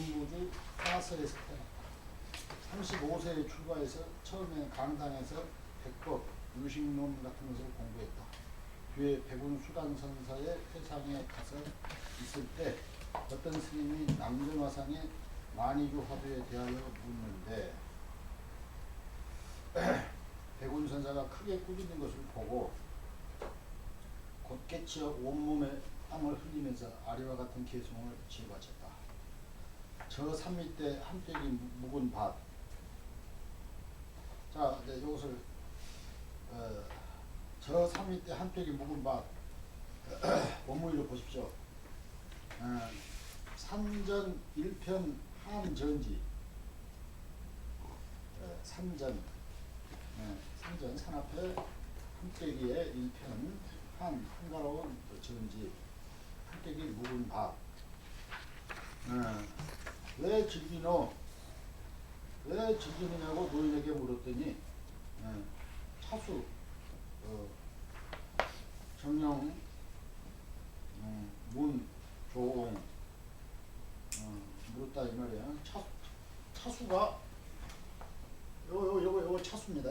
무주 하서에서 태어났다. 35세에 출가해서 처음엔 강당에서 백법, 유식론 같은 것을 공부했다. 뒤에 백운 수단 선사의 회상에 가서 있을 때 어떤 스님이 남정화상의 만이주 화두에 대하여 묻는데 백운 선사가 크게 꾸짖는 것을 보고 곧게 치어 온몸에 땀을 흘리면서 아래와 같은 개송을 지어바쳤다. 저 산밑 때 한때기 묵은 밭. 자, 이제 이것을 저 산밑 때 한때기 묵은 밭 원문으로 보십시오. 산전 1편 한전지. 산전 산 앞에 한때기의 1편 한가로운 전지 한때기 묵은 밭. 왜 즐기노? 왜 즐기느냐고 노인에게 물었더니 차수 정령 문 조옹 물었다 이 말이야. 차수가 요거 차수입니다.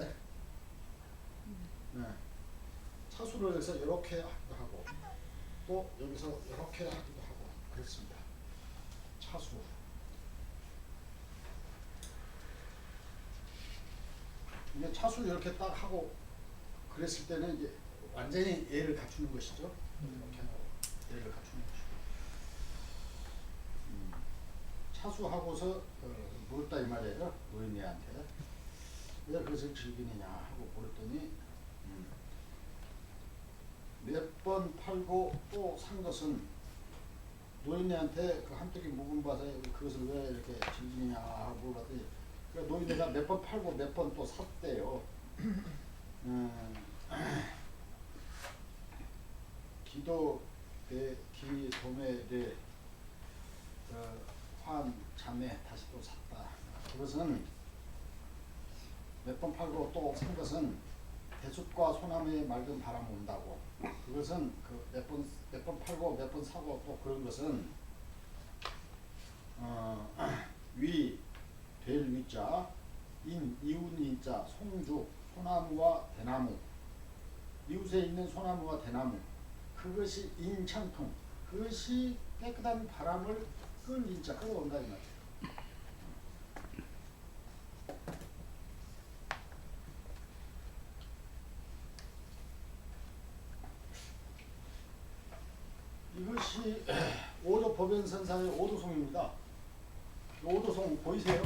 차수를 해서 이렇게 하기도 하고 또 여기서 이렇게 하기도 하고 그렇습니다. 차수. 이게 차수를 이렇게 딱 하고 그랬을 때는 이제 완전히 예를 갖추는 것이죠. 이렇게 하고 예를 갖추는 것이고. 차수하고서 물었다 이 말이에요. 노인네한테. 왜 그것을 즐기느냐 하고 물었더니 몇 번 팔고 또 산 것은 노인네한테 그 한때기 묵은 밭에 그것을 왜 이렇게 즐기느냐 하고 물었더니 그러니까 노인네가 몇 번 팔고 몇 번 또 샀대요. 기도매대 환 자매 다시 또 샀다. 그것은 몇 번 팔고 또 산 것은 대숲과 소나무에 맑은 바람 온다고. 그것은 그 몇 번 팔고 몇 번 사고 또 그런 것은 될 위자, 이웃 인자, 송주, 소나무와 대나무, 이웃에 있는 소나무와 대나무, 그것이 인창통, 그것이 깨끗한 바람을 끌인자 끌어온다 이 말이에요. 이것이 오도법연선사의 오도송입니다. 오도송 보이세요?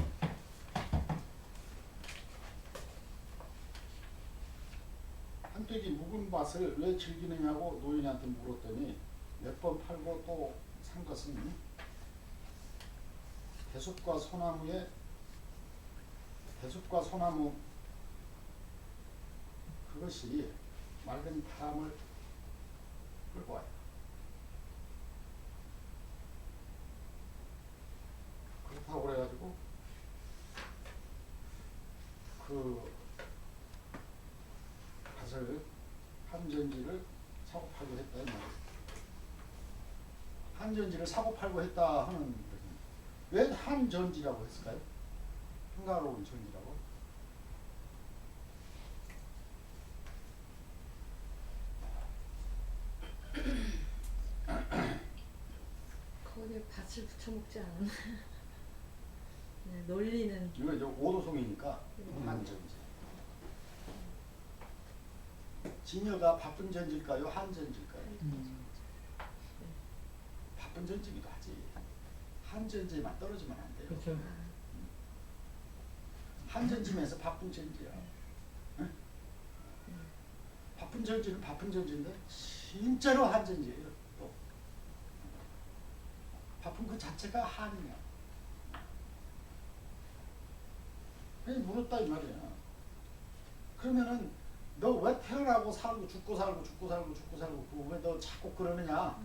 한때기 묵은 밭을 왜 즐기느냐고 노인한테 물었더니 몇 번 팔고 또 산 것은 대숲과 소나무 그것이 맑은 바람을 끌고 와요. 그렇다고 그래가지고 그 밭을 한전지를 사고 팔고 했다 이 말이에요. 한전지를 사고 팔고 했다 하는 왜 한전지라고 했을까요? 한가로운 전지라고. 거기에 밭을 붙여먹지 않았나? 네, 놀리는. 이거 이제 오도송이니까 한전지. 진여가 바쁜 전지일까요? 한전지일까요? 바쁜 전지기도 하지. 한전지만 떨어지면 안 돼요. 그렇죠. 한전지면서 바쁜 전지야. 응? 바쁜 전지는 바쁜 전지인데 진짜로 한전지예요. 또 바쁜 그 자체가 한이야. 그냥 물었다 이 말이야. 그러면은 너 왜 태어나고 살고 죽고 살고 죽고 살고 죽고 살고 왜 너 자꾸 그러느냐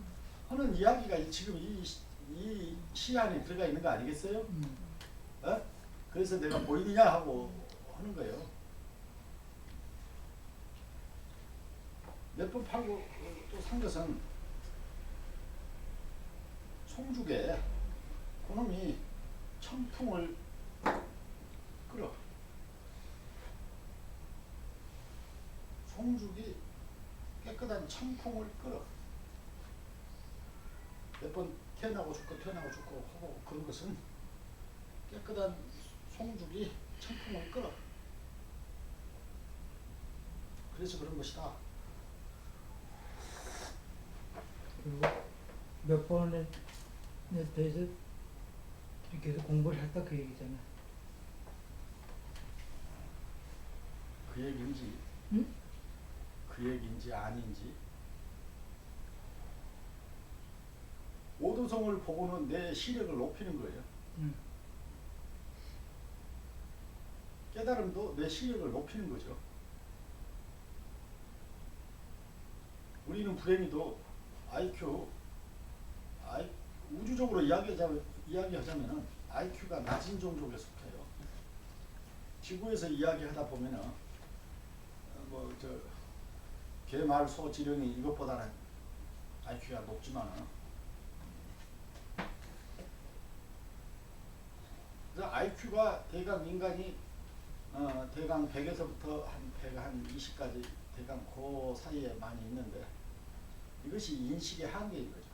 하는 이야기가 지금 이 시 안에 들어가 있는 거 아니겠어요? 어? 그래서 내가 보이느냐 하고 하는 거예요. 몇 번 팔고 또 산 것은 송죽에 그놈이 천풍을 끌어. 송죽이 깨끗한 천풍을 끌어. 몇 번 태어나고 죽고 태어나고 죽고 하고 그런 것은 깨끗한 송죽이 천풍을 끌어. 그래서 그런 것이다. 그리고 몇 번에 대해서 이렇게 해서 공부를 했다 그 얘기잖아. 그 얘기인지 응? 그 얘기인지 아닌지 오도성을 보고는 내 시력을 높이는 거예요. 응. 깨달음도 내 시력을 높이는 거죠. 우리는 불행히도 우주적으로 이야기하자면은 IQ가 낮은 종족에 속해요. 지구에서 이야기하다 보면은 뭐저 개말 소 지렁이 이것보다는 IQ가 높지만은 그래서 IQ가 대강 인간이 대강 100에서부터 한 100, 한 20까지 대강 그 사이에 많이 있는데 이것이 인식의 한계인 거죠.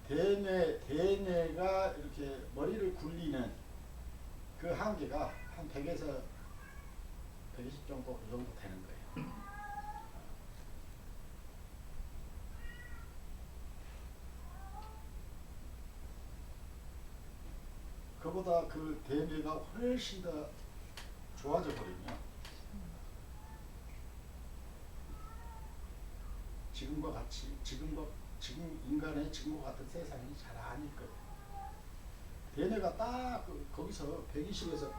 대뇌가 이렇게 머리를 굴리는 그 한계가 한 100에서 120 정도 그 정도 되는 거예요. 그보다 그 대뇌가 훨씬 더 좋아져 버리면 지금과 같이 지금 인간의 지금과 같은 세상이 잘 아닐 거예요. 대뇌가 딱 거기서 120에서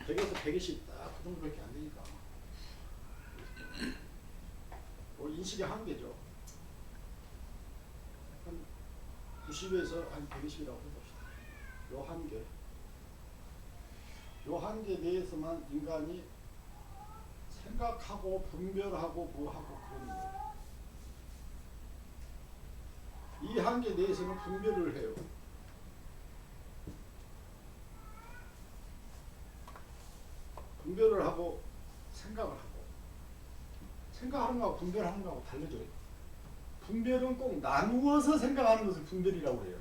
120 딱 그 정도밖에 안 되니까 인식의 한계죠. 한 90에서 한 120이라고 해봅시다. 요 한계 내에서만 인간이 생각하고 분별하고 뭐하고 그러는 거예요. 이 한계 내에서는 분별을 해요. 분별을 하고 생각을 하고 생각하는 거하고 분별하는 거하고 달라져요. 분별은 꼭 나누어서 생각하는 것을 분별이라고 해요.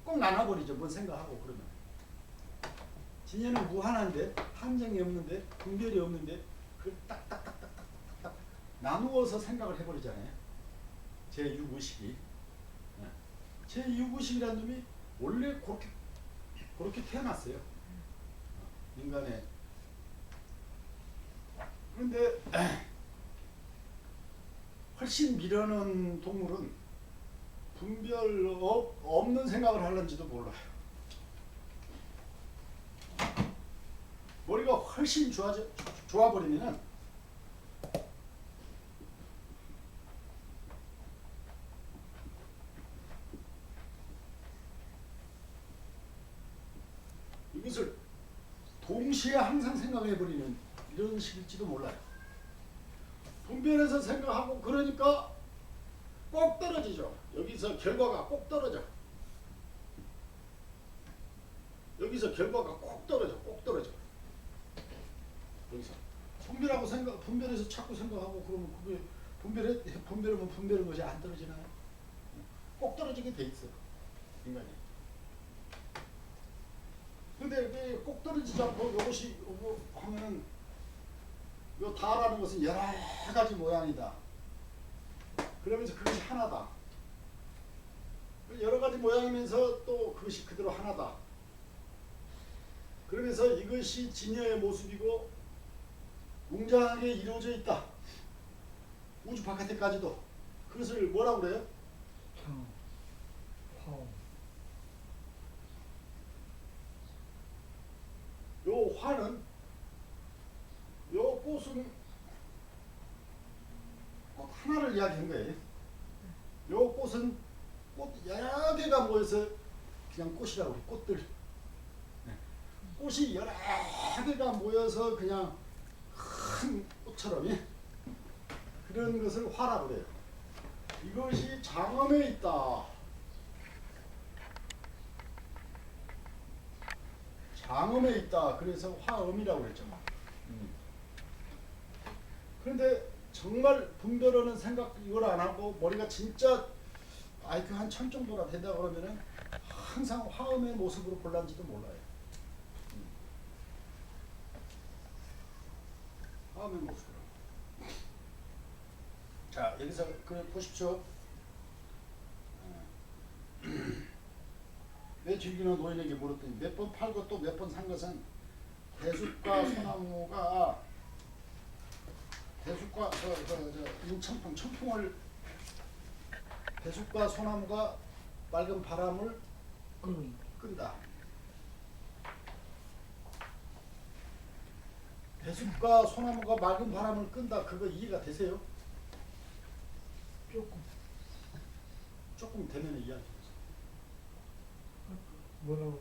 꼭 나눠버리죠. 뭔 생각하고 그러면. 진여는 무한한데 한정이 없는데 분별이 없는데 그걸 딱딱딱딱딱딱 나누어서 생각을 해버리잖아요. 제6의식이. 제6의식이라는 놈이 원래 그렇게 태어났어요. 인간의. 그런데 훨씬 미련한 동물은 분별 없는 생각을 하는지도 몰라요. 머리가 훨씬 좋아버리면은 이것을 동시에 항상 생각해버리는 이런 식일지도 몰라요. 분별해서 생각하고 그러니까 꼭 떨어지죠. 여기서 결과가 꼭 떨어져. 여기서 결과가 꼭 떨어져. 여기서 분별해서 자꾸 생각하고 그러면 그게 분별하면 분별한 것이 안 떨어지나요? 꼭 떨어지게 돼 있어 인간이. 근데 꼭 떨어지지 않고 이것이 하면은 요 다라는 것은 여러 가지 모양이다. 그러면서 그것이 하나다. 여러 가지 모양이면서 또 그것이 그대로 하나다. 그러면서 이것이 진여의 모습이고 웅장하게 이루어져 있다. 우주 바깥에까지도. 그것을 뭐라고 그래요? 화음. 요 화는 요 꽃은 꽃 하나를 이야기한 거예요. 요 꽃은 꽃 여러 개가 모여서 그냥 꽃이라고 그래. 꽃들. 꽃이 여러 개가 모여서 그냥 큰 꽃처럼 그런 것을 화라고 그래요. 이것이 장엄에 있다. 장음에 있다. 그래서 화음이라고 그랬잖아. 그런데 정말 분별하는 생각 이걸 안 하고 머리가 진짜 IQ 한 1000 정도나 된다 그러면은 항상 화음의 모습으로 볼란지도 몰라요. 화음의 모습으로. 자, 여기서 그 보십시오. 왜 즐기는 노인에게 물었더니 몇 번 팔고 또 몇 번 산 것은 대숲과 소나무가 대숲과 인천풍 천풍을 대숲과 소나무가 맑은 바람을 끈다. 대숲과 소나무가 맑은 바람을 끈다. 그거 이해가 되세요? 조금 되면 이해하죠. 뭐라고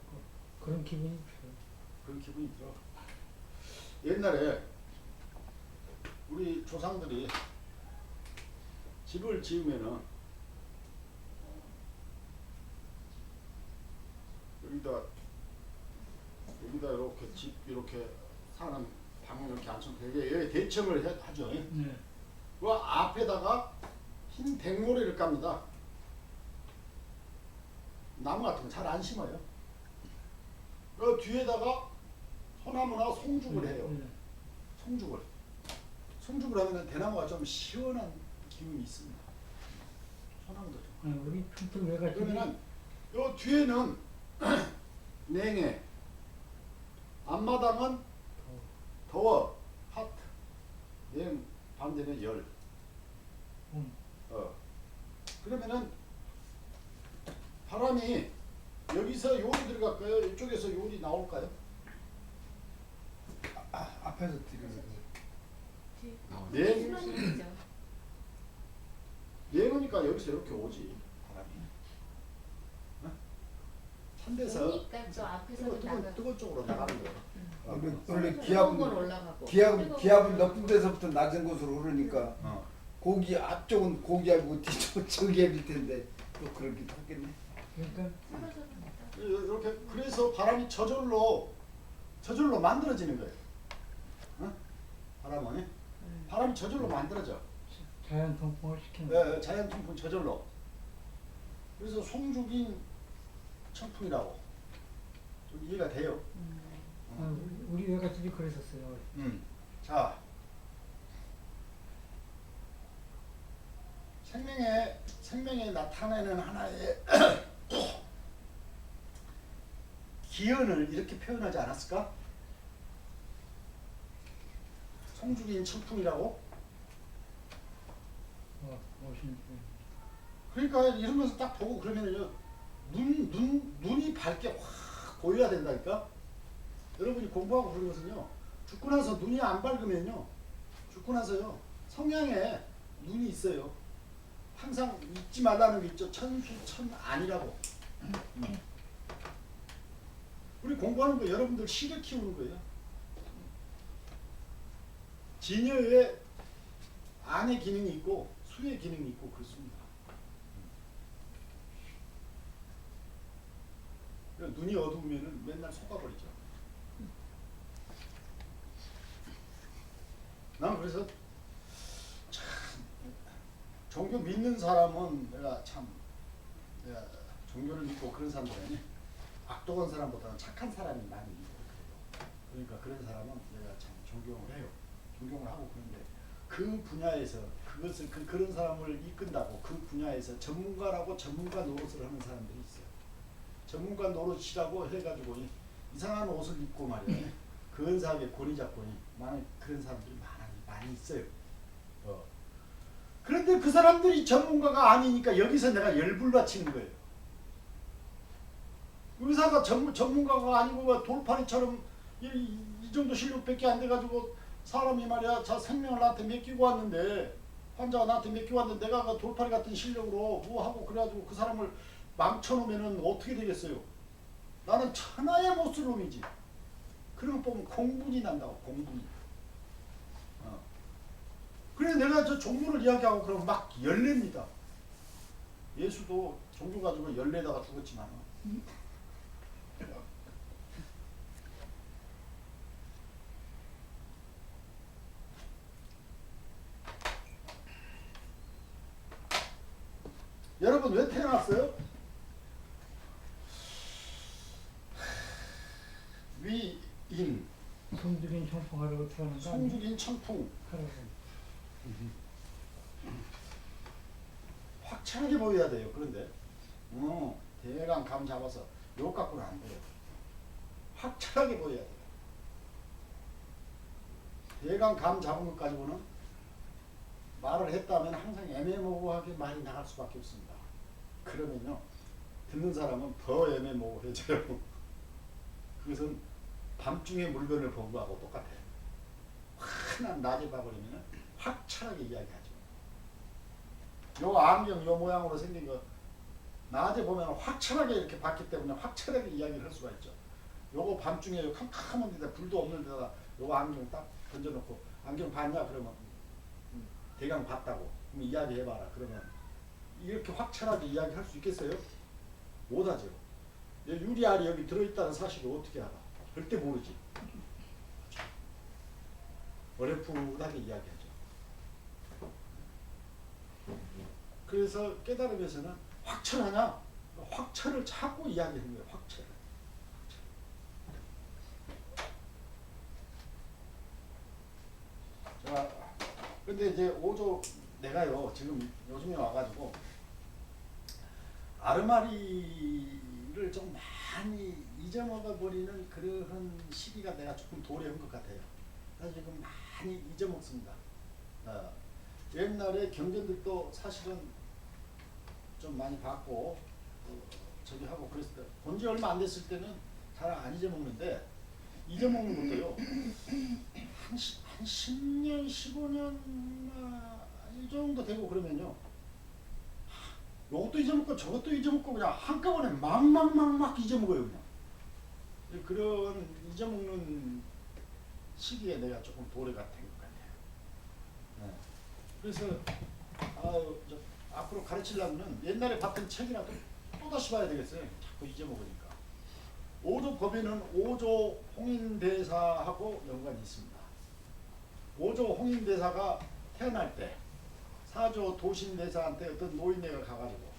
그런 기분이 들어요. 그런 기분이 들어. 옛날에 우리 조상들이 집을 지으면은 여기다 이렇게 집 이렇게 사는 방을 이렇게 앉혀서 되게 대청을 하죠. 네. 그 앞에다가 흰 백모래를 깝니다. 나무 같은 거 잘 안 심어요. 그 뒤에다가 소나무나 송죽을 해요. 송죽을 하면 대나무가 좀 시원한 기운이 있습니다. 소나무도 좀. 우리 평택 외갓집이 그러면은 요 뒤에는 냉해, 앞마당은 더워, 핫, 반대는 열. 그러면은 바람이 여기서 요리 들어갈까요? 이쪽에서 요리 나올까요? 앞에서 들으면 네. 내놓으니까 여기서 이렇게 오지 바람이. 찬 데서 오니까 또 앞에서 뜨거운 쪽으로 나가는 거예요. 원래 뜨거운 건 올라가고 기압은 높은 데서부터 낮은 곳으로 흐르니까 고기 앞쪽은 고기하고 뒤쪽은 저기압일 텐데 또 그렇기도 하겠네. 그러니까 이렇게 그래서 바람이 저절로 만들어지는 거예요. 바람이 저절로 만들어져. 자연 통풍을 시키는 거예요. 자연 통풍 저절로. 그래서 송죽인 청풍이라고 좀 이해가 돼요. 우리 외갓집이 그랬었어요. 자, 생명에 나타내는 하나의 기연을 이렇게 표현하지 않았을까? 송죽인 청풍이라고. 멋있는 그러니까 이런 것을 딱 보고 그러면은요, 눈이 밝게 확 보여야 된다니까. 여러분이 공부하고 그런 것은요, 죽고 나서 눈이 안 밝으면요, 죽고 나서요 성향에 눈이 있어요. 항상 잊지 말라는 게 있죠. 천수천안이라고. 우리 공부하는 거 여러분들 시를 키우는 거예요. 진여의 안의 기능이 있고 수의 기능이 있고 그렇습니다. 눈이 어두우면은 맨날 속아버리죠. 난 그래서 참 종교 믿는 사람은 내가 종교를 믿고 그런 사람들은 악독한 사람보다는 착한 사람이 많이 있고 그래요. 그러니까 그런 사람은 내가 참 존경을 해요. 존경을 하고 그런데 그 분야에서 그런 사람을 이끈다고 그 분야에서 전문가라고 전문가 노릇을 하는 사람들이 있어요. 전문가 노릇이라고 해가지고 이상한 옷을 입고 말이야. 근사하게 고리 잡고 많은 그런 사람들이 많이 있어요. 그런데 그 사람들이 전문가가 아니니까 여기서 내가 열불 받치는 거예요. 의사가 전문가가 아니고 돌팔이처럼 이 정도 실력밖에 안 돼가지고 사람이 말이야 자 생명을 나한테 맡기고 왔는데 환자가 나한테 맡기고 왔는데 내가 그 돌팔이 같은 실력으로 하고 그래가지고 그 사람을 망쳐놓으면은 어떻게 되겠어요? 나는 천하의 못스러움이지. 그런 거 보면 공분이 난다고 공분이. 그래 내가 저 종교를 이야기하고 그러면 막 열렙니다. 예수도 종교 가지고 열내다가 죽었지만 여러분 왜 태어났어요? 위인, 송죽인 청풍하라고 태어난 거 아니에요? 송죽인 청풍. 하라고. 확실하게 보여야 돼요. 그런데 대강 감 잡아서 요 갖고는 안 돼요. 확실하게 보여야 돼요. 대강 감 잡은 것 가지고는 말을 했다면 항상 애매모호하게 말이 나갈 수밖에 없습니다. 그러면요 듣는 사람은 더 애매모호해져요. 그것은 밤중에 물건을 본 거하고 똑같아요. 환한 낮에 봐버리면 확실하게 이야기하죠. 요 안경 요 모양으로 생긴 거 낮에 보면 확실하게 이렇게 봤기 때문에 확실하게 이야기를 할 수가 있죠. 요거 밤중에 요 캄캄한 데다 불도 없는 데다가 요거 안경 딱 던져놓고 안경 봤냐 그러면 대강 봤다고 그럼 이야기해봐라 그러면 이렇게 확실하게 이야기할 수 있겠어요? 못하죠. 유리알이 여기 들어있다는 사실을 어떻게 알아? 절대 모르지. 어렴풋하게 이야기하죠. 그래서 깨달음에서는 확철하냐? 확철을 찾고 이야기하는 거예요. 확철. 자, 근데 이제 5조 내가요 지금 요즘에 와가지고 아르마리를 좀 많이 잊어먹어 버리는 그런 시기가 내가 조금 도래한 것 같아요. 그래서 지금 많이 잊어먹습니다. 옛날에 경전들도 사실은 좀 많이 봤고 저기 하고 그랬을 때 본 지 얼마 안 됐을 때는 잘 안 잊어먹는데 잊어먹는 것도요 한 10년 15년 이 정도 되고 그러면요 요것도 잊어먹고 저것도 잊어먹고 그냥 한꺼번에 막 잊어먹어요 그냥. 그런 잊어먹는 시기에 내가 조금 도래가 된 것 같아요. 네. 그래서 앞으로 가르치려면 옛날에 봤던 책이라도 또다시 봐야 되겠어요. 자꾸 잊어먹으니까. 5조 법인은 5조 홍인대사하고 연관이 있습니다. 5조 홍인대사가 태어날 때 4조 도신대사한테 어떤 노인네가 가가지고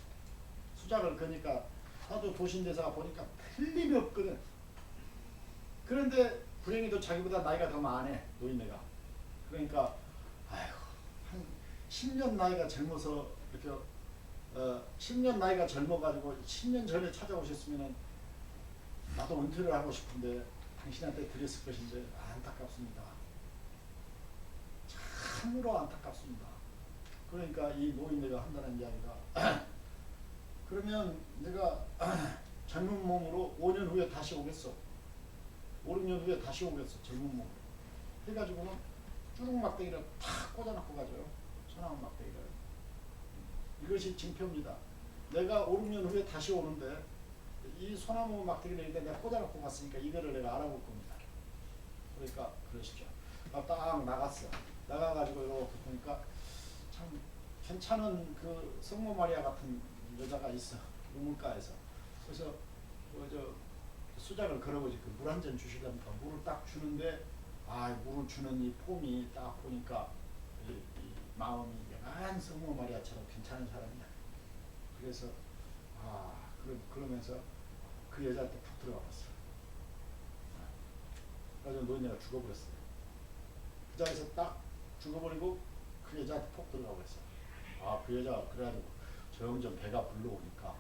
수작을 거니까 4조 도신대사가 보니까 틀림이 없거든. 그런데 불행히도 자기보다 나이가 더 많아 노인네가. 그러니까 아이고 한 10년 나이가 젊어서 이렇게 10년 나이가 젊어가지고 10년 전에 찾아오셨으면은 나도 은퇴를 하고 싶은데 당신한테 드렸을 것인데 안타깝습니다. 참으로 안타깝습니다. 그러니까 이 노인네가 한다는 이야기가 그러면 내가 젊은 몸으로 5년 후에 다시 오겠어. 5, 6년 후에 다시 오겠어. 젊은 몸으로. 해가지고는 쭈룩 막대기를 탁 꽂아놓고 가져요. 소나무 막대기를. 이것이 징표입니다. 내가 5, 6년 후에 다시 오는데 이 소나무 막대기를 일단 내가 꽂아놓고 갔으니까 이거를 내가 알아볼 겁니다. 그러니까 그러시죠. 딱 나갔어. 나가가지고 이렇게 보니까 참 괜찮은 그 성모 마리아 같은 여자가 있어. 우물가에서. 그래서 수작을 걸어보지 그 물 한 잔 주시려니까 물을 딱 주는데 물을 주는 이 폼이 딱 보니까 이 마음이 약간 성모 마리아처럼 괜찮은 사람이야. 그래서 그러면서 그 여자한테 푹 들어가 봤어. 그래서 노인네가 죽어버렸어요. 그 자리에서 딱 죽어버리고 그 여자한테 푹 들어가 버렸어. 그 여자가 그래가지고 점점 배가 불러오니까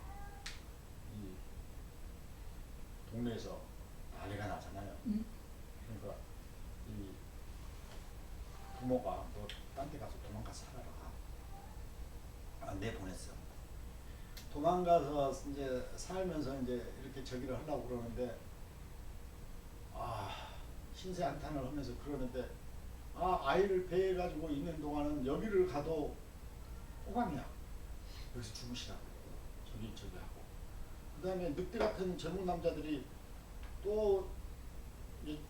이 동네에서 난리가 나잖아요. 그러니까 이 부모가 너 딴 데 가서 도망가 살아라. 내보냈어. 도망가서 이제 살면서 이제 이렇게 저기를 하려고 그러는데 신세 한탄을 하면서 그러는데 아이를 배에 가지고 있는 동안은 여기를 가도 호강이야. 여기서 주무시라고 저기 하고 그 다음에 늑대 같은 젊은 남자들이 또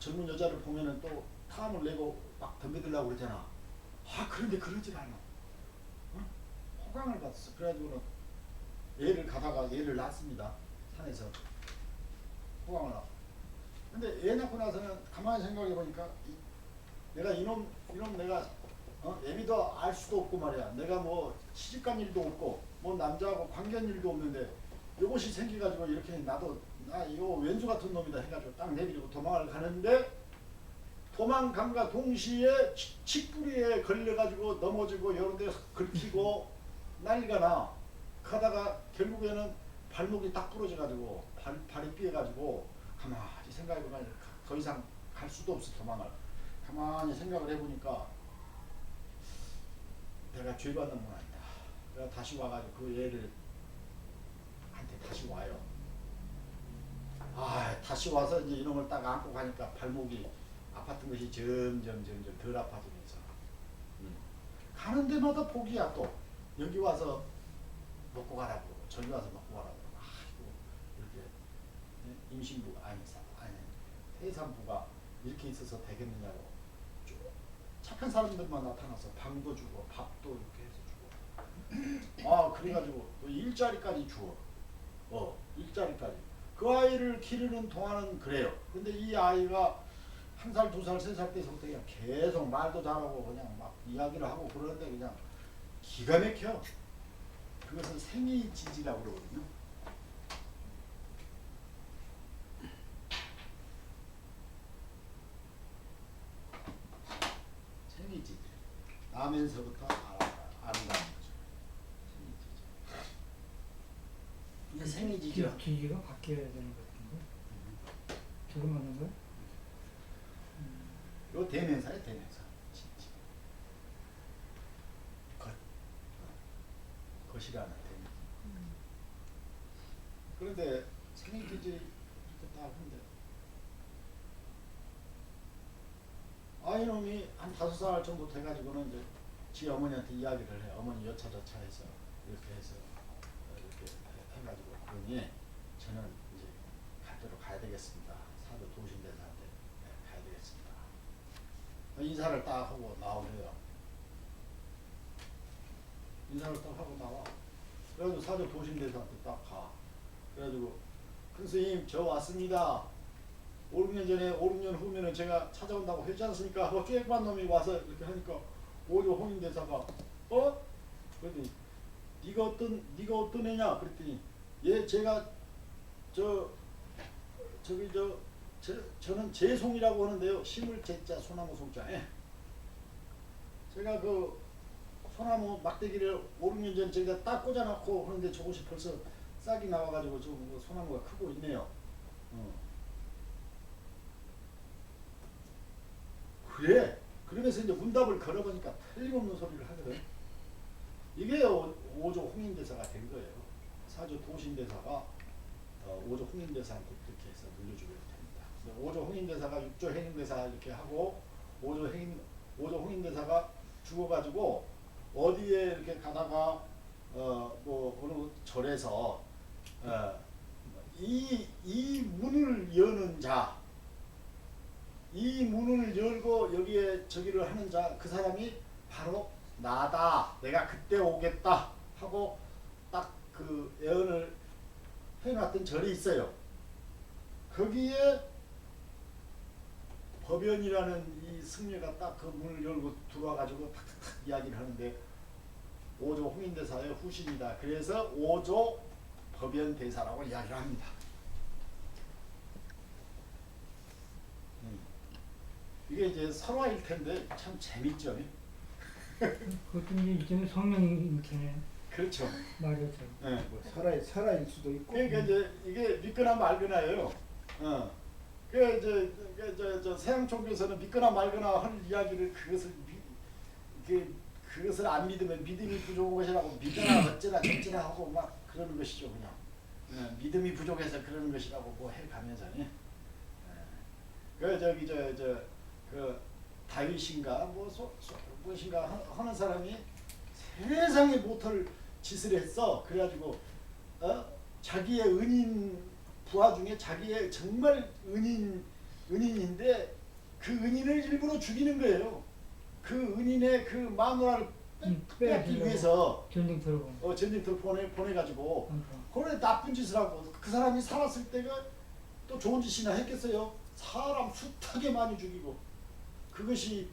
젊은 여자를 보면은 또 탐을 내고 막 덤벼들려고 그러잖아. 그런데 그러질 않아. 호강을 받았어. 그래가지고는 애를 가다가 애를 낳습니다. 산에서 호강을 낳고. 근데 애 낳고 나서는 가만히 생각해 보니까 내가 이놈 내가 애미도 알 수도 없고 말이야. 내가 뭐 시집간 일도 없고 뭐 남자하고 관계한 일도 없는데 이것이 생겨가지고 이렇게 나도 나 이거 왼수 같은 놈이다 해가지고 딱 내밀고 도망을 가는데 도망감과 동시에 칡뿌리에 걸려가지고 넘어지고 여러 데 긁히고 난리가 나. 가다가 결국에는 발목이 딱 부러져가지고 발이 삐어가지고 가만히 생각해보면 더 이상 갈 수도 없어 도망을. 가만히 생각을 해보니까 내가 죄 받는 건 아니다. 내가 다시 와가지고 그 애를 한테 다시 와요. 다시 와서 이제 이놈을 딱 안고 가니까 발목이 아팠던 것이 점점 덜 아파지면서 가는 데마다 복이야. 또 여기 와서 먹고 가라고 저기 와서 먹고 가라고 이렇게 임신부 아니 해산부가 이렇게 있어서 되겠느냐고 쭉 착한 사람들만 나타나서 방도 주고 밥도 이렇게 해서 주고 그래가지고 일자리까지 주어. 일자리까지 그 아이를 기르는 동안은 그래요. 근데 이 아이가 1살, 2살, 3살 때서부터 그냥 계속 말도 잘하고 그냥 막 이야기를 하고 그러는데 그냥 기가 막혀. 그것은 생이지지라고 그러거든요. 생이지지. 나면서부터 아름다운 거죠. 생이지지. 이게 생이지지라. 기기가 바뀌어야 되는 것 같은데. 지금 하는 거야? 요 대명사에 대명사. 것이라는 대명사. 그런데 생이지지 이렇게 딱 하는데 이놈이 한 5살 정도 돼가지고는 이제 지 어머니한테 이야기를 해. 어머니 여차저차 해서 이렇게 해서 이렇게 해가지고 그러니 저는 이제 갈 대로 가야 되겠습니다. 사도 도신대사한테 가야 되겠습니다. 인사를 딱 하고 나오래요. 인사를 딱 하고 나와. 그래가지고 사도 도신대사한테 딱 가. 그래가지고 큰 스님 저 왔습니다. 5, 6년 전에 5, 6년 후면은 제가 찾아온다고 했지 않습니까? 하고 깨끗한 놈이 와서 이렇게 하니까 오조 홍인대사가 그랬더니 네가 어떤 애냐? 그랬더니 제가 저는 재송이라고 하는데요. 심을 재자 소나무 송자. 제가 그 소나무 막대기를 5, 6년 전 제가 딱 꽂아놓고 하는데 저것이 벌써 싹이 나와가지고 좀 소나무가 크고 있네요. 그래. 그러면서 이제 문답을 걸어보니까 틀림없는 소리를 하거든. 이게 오조 홍인대사가 된 거예요. 사조 도신대사가 오조 홍인대사한테 그렇게 해서 물려주게 됩니다. 오조 홍인대사가 육조 행인대사 이렇게 하고 오조 홍인대사가 죽어가지고 어디에 이렇게 가다가 뭐 어느 절에서 이 문을 여는 자, 이 문을 열고 여기에 저기를 하는 자, 그 사람이 바로 나다. 내가 그때 오겠다 하고 딱 그 예언을 해놨던 절이 있어요. 거기에 법연이라는 이 승려가 딱 그 문을 열고 들어와가지고 탁탁탁 이야기를 하는데 오조 홍인대사의 후신이다. 그래서 오조 법연대사라고 이야기를 합니다. 이게 이제 설화일 텐데 참 재밌죠. 그것도 이제 이제는 성명이네. 그렇죠. 맞아요. 네. 뭐 설화일 수도 있고. 그러니까 이제 이게 믿거나 말거나예요. 그 저 서양종교에서는 믿거나 말거나 하는 이야기를 그것을 안 믿으면 믿음이 부족한 것이라고 믿거나 어쩌나 저쩌나 하고 막 그러는 것이죠. 그냥 믿음이 부족해서 그러는 것이라고 뭐 해가면서. 그 다윗인가 무엇인가 하는 사람이 세상에 못할 짓을 했어. 그래가지고 자기의 은인 부하 중에 자기의 정말 은인인데 그 은인을 일부러 죽이는 거예요. 그 은인의 그 마누라를 뺏기 위해서 전쟁터로 보내가지고 그래 나쁜 짓을 하고 그 사람이 살았을 때가 또 좋은 짓이나 했겠어요. 사람 숱하게 많이 죽이고 그것이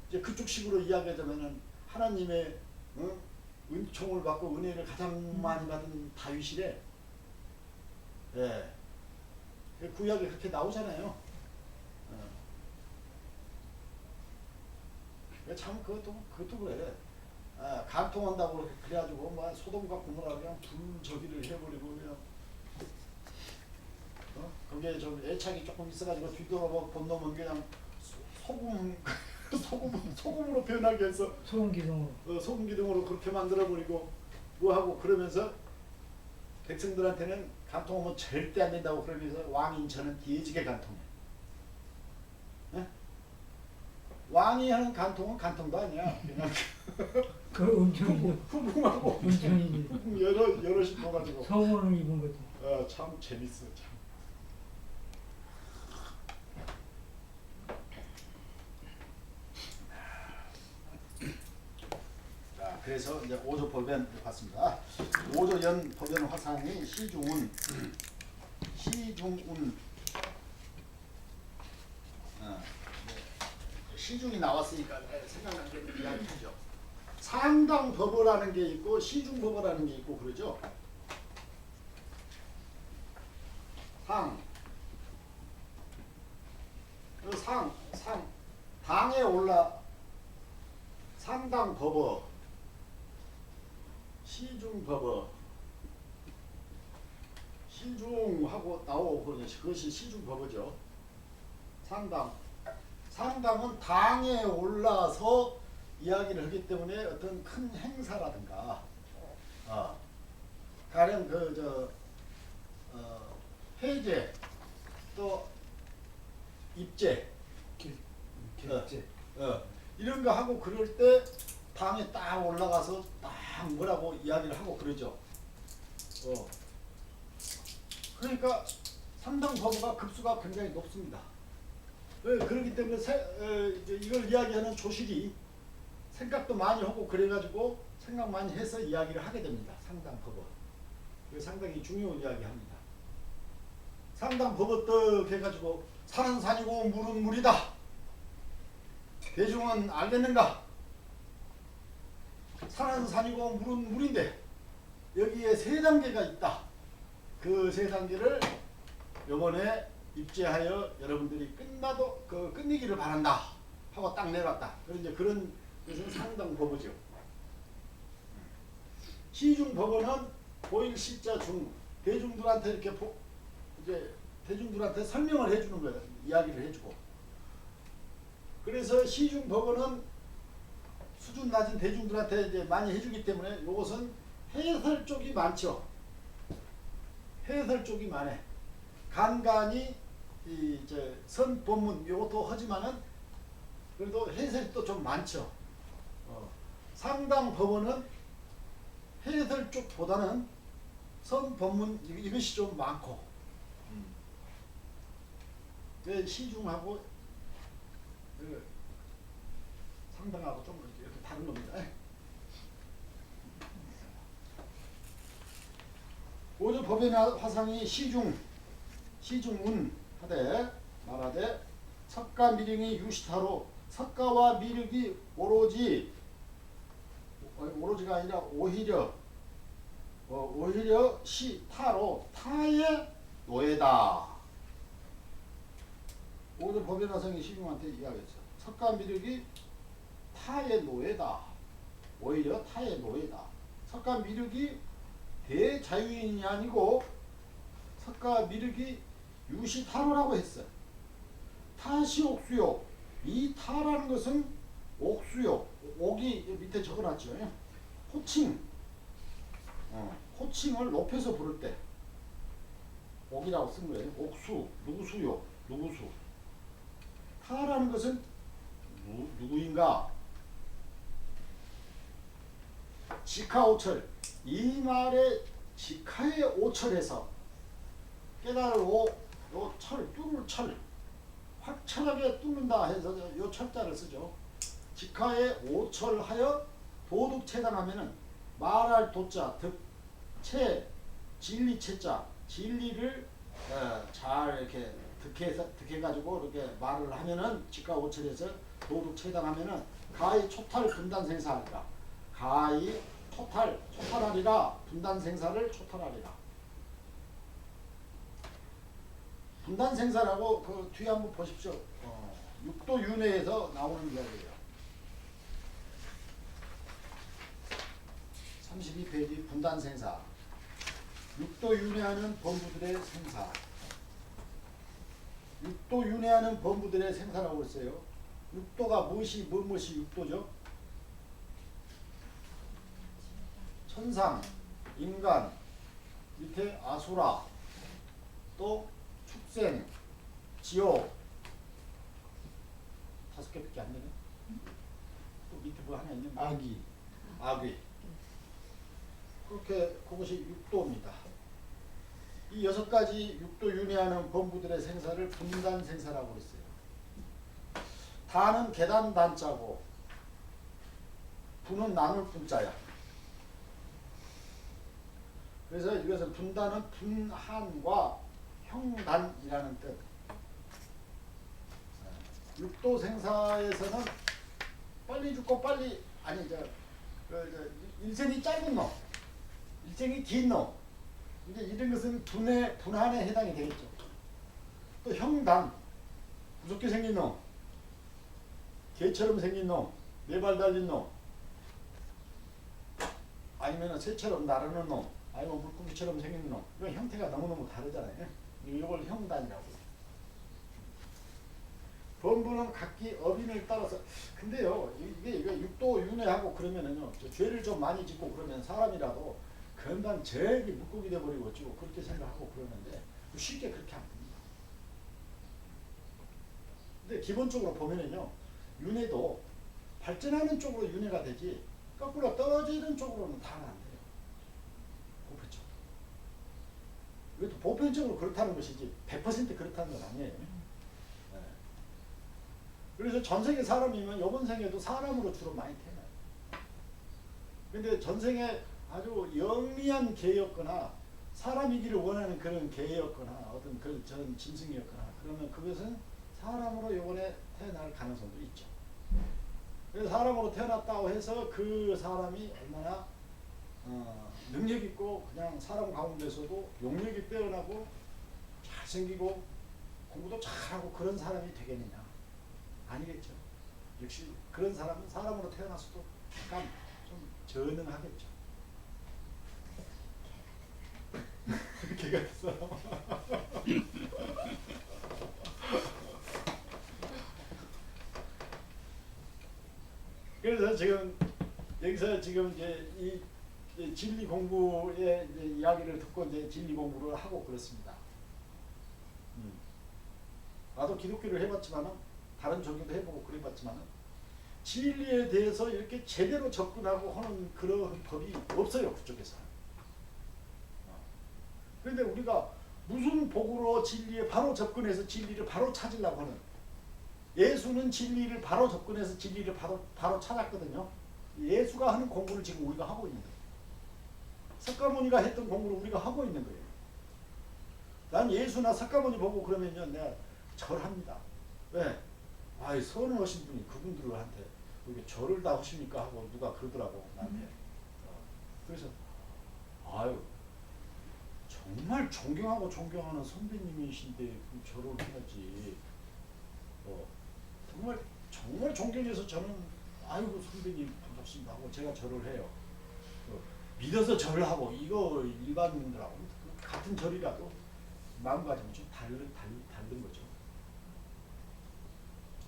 이제 그쪽식으로 이야기하자면은 하나님의 은총을 받고 은혜를 가장 많이 받은 다윗이래. 예. 구약에 그렇게 나오잖아요. 참 그것도 그래. 간통한다고 그래가지고 뭐 소돔과 고모라 그냥 불저기를 해버리고 그냥 거기에 좀 애착이 조금 있어가지고 뒤돌아봐 본 놈은 그냥 소금으로 표현하게 해서 소음 기둥으로. 소금 기둥으로 그렇게 만들어버리고 뭐하고 그러면서 백성들한테는 간통하면 절대 안 된다고 그러면서 왕인 저는 뒤지게 간통해. 네? 왕이 하는 간통은 간통도 아니야. 그냥 그 음청이죠. 후궁하고 음청이지. 후궁 여럿이 모아가지고 서원을 입은 거지. 참 재밌어 참. 자, 그래서 이제 5조 법연 봤습니다. 5조 연 법연 화상이 시중운 시중이 나왔으니까 생각난 게 이야기하죠. 상당 법어라는 게 있고 시중 법어라는 게 있고 그러죠. 당에 올라 상당 법어, 시중 법어, 시중하고 나오고 그것이 시중 법어죠. 상당은 당에 올라서 이야기를 하기 때문에 어떤 큰 행사라든가, 가령 해제 또 입제, 이런 거 하고 그럴 때 당에 딱 올라가서 딱 뭐라고 이야기를 하고 그러죠. 그러니까 상당 법어가 급수가 굉장히 높습니다. 그렇기 때문에 이걸 이야기하는 조실이 생각도 많이 하고 그래가지고 생각 많이 해서 이야기를 하게 됩니다. 상당 법어. 이거 상당히 중요한 이야기합니다. 상당 법어 떡 해가지고 산은 산이고 물은 물이다. 대중은 알겠는가? 산은 산이고 물은 물인데 여기에 세 단계가 있다. 그 세 단계를 요번에 입제하여 여러분들이 끝내기를 바란다 하고 딱 내놨다. 그런 것은 상당 법어죠. 시중 법어는 보일 시자 중 대중들한테 이렇게 이제 대중들한테 설명을 해주는 거예요. 이야기를 해주고. 그래서 시중 법어는 수준 낮은 대중들한테 이제 많이 해주기 때문에 이것은 해설 쪽이 많죠. 해설 쪽이 많아. 간간히 선 본문 이것도 하지만은 그래도 해설이 또 좀 많죠. 상당 법어는 해설 쪽보다는 선 본문 이것이 좀 많고, 시중하고 상당하고 좀 이렇게 다른 겁니다. 5조 법연의 화상이 시중운 하되 말하되 석가 미륵이 유시타로 석가와 미륵이 오로지가 아니라 오히려 시타로 타의 노예다. 5조 법연 화상이 시중한테 이야기했어. 석가 미륵이 타의 노예다. 오히려 타의 노예다. 석가 미륵이 대자유인이 아니고 석가 미륵이 유시타로라고 했어. 타시 옥수요. 이 타라는 것은 옥수요. 옥이 밑에 적어놨죠. 호칭. 호칭을 높여서 부를 때 옥이라고 쓴 거예요. 옥수, 누구수요. 누구수. 타라는 것은 누구인가? 직하오철. 이 말에 직하에 오철해서 깨달을 요 철, 뚫을 철, 확철하게 뚫는다 해서 요 철자를 쓰죠. 직하에 오철하여 도둑 체당하면은 말할 도자, 득체, 진리 체자, 진리를 잘 이렇게 득해가지고 이렇게 말을 하면은 직하 오철해서 도둑 체당하면은 가히 초탈 분단 생사하리라. 가히 초탈하리라. 분단 생사를 초탈하리라. 분단 생사라고 그 뒤에 한번 보십시오. 육도 윤회에서 나오는 이야기예요. 32페이지 분단 생사. 육도 윤회하는 범부들의 생사. 육도 윤회하는 범부들의 생사라고 했어요. 육도가 무엇이 육도죠? 천상, 인간, 밑에 아수라, 또 축생, 지옥. 5개밖에 안 되네. 또 밑에 뭐 하나 있는데. 아귀. 그렇게 그것이 육도입니다. 이 6가지 육도 윤회하는 범부들의 생사를 분단 생사라고 했어요. 다는 계단 단자고 분은 나눌 분자야. 그래서 이것은 분단은 분한과 형단이라는 뜻. 육도 생사에서는 빨리 죽고 빨리 일생이 짧은 놈, 일생이 긴 놈. 이제 이런 것은 분한에 해당이 되겠죠. 또 형단, 무섭게 생긴 놈, 개처럼 생긴 놈, 4발 달린 놈, 아니면 새처럼 나르는 놈, 아니면 물고기처럼 생긴 놈. 이건 형태가 너무너무 다르잖아요. 이걸 형단이라고 해요. 범부는 각기 어빈을 따라서. 근데요, 이게 육도 윤회하고 그러면은요, 죄를 좀 많이 짓고 그러면 사람이라도 금방 저기 물고기 돼버리고 어쩌고 그렇게 생각하고 그러는데 쉽게 그렇게 안 됩니다. 근데 기본적으로 보면은요, 윤회도 발전하는 쪽으로 윤회가 되지 거꾸로 떨어지는 쪽으로는 다 안 돼요. 보편적으로. 이것도 보편적으로 그렇다는 것이지 100% 그렇다는 건 아니에요. 네. 그래서 전생에 사람이면 이번 생에도 사람으로 주로 많이 태어나요. 근데 전생에 아주 영리한 개였거나 사람이기를 원하는 그런 개였거나 어떤 전 짐승이었거나 그러면 그것은 사람으로 이번에 태어날 가능성도 있죠. 그래서 사람으로 태어났다고 해서 그 사람이 얼마나 능력 있고 그냥 사람 가운데서도 용력이 뛰어나고 잘생기고 공부도 잘하고 그런 사람이 되겠느냐? 아니겠죠. 역시 그런 사람은 사람으로 태어났어도 약간 좀 전능하겠죠. 개가 있어. 그래서 지금 여기서 지금 이제 이 진리 공부의 이제 이야기를 듣고 이제 진리 공부를 하고 그렇습니다. 나도 기독교를 해봤지만은 다른 종교도 해보고 그래봤지만은 진리에 대해서 이렇게 제대로 접근하고 하는 그런 법이 없어요, 그쪽에서. 그런데 우리가 무슨 복으로 진리에 바로 접근해서 진리를 바로 찾으려고 하는, 예수는 진리를 바로 접근해서 진리를 바로 찾았거든요. 예수가 하는 공부를 지금 우리가 하고 있는 거예요. 석가모니가 했던 공부를 우리가 하고 있는 거예요. 난 예수나 석가모니 보고 그러면요, 내가 절합니다. 왜? 아이, 선하신 분이 그분들한테 이렇게 절을 다 하십니까 하고 누가 그러더라고 나한테. 그래서 아유, 정말 존경하고 존경하는 선배님이신데 절을 해야지. 정말 존경해서 저는 아이고 선배님 반갑습니다 하고 제가 절을 해요. 믿어서 절을 하고 이거 일반인들하고 같은 절이라도 마음가짐이 좀 다른 거죠.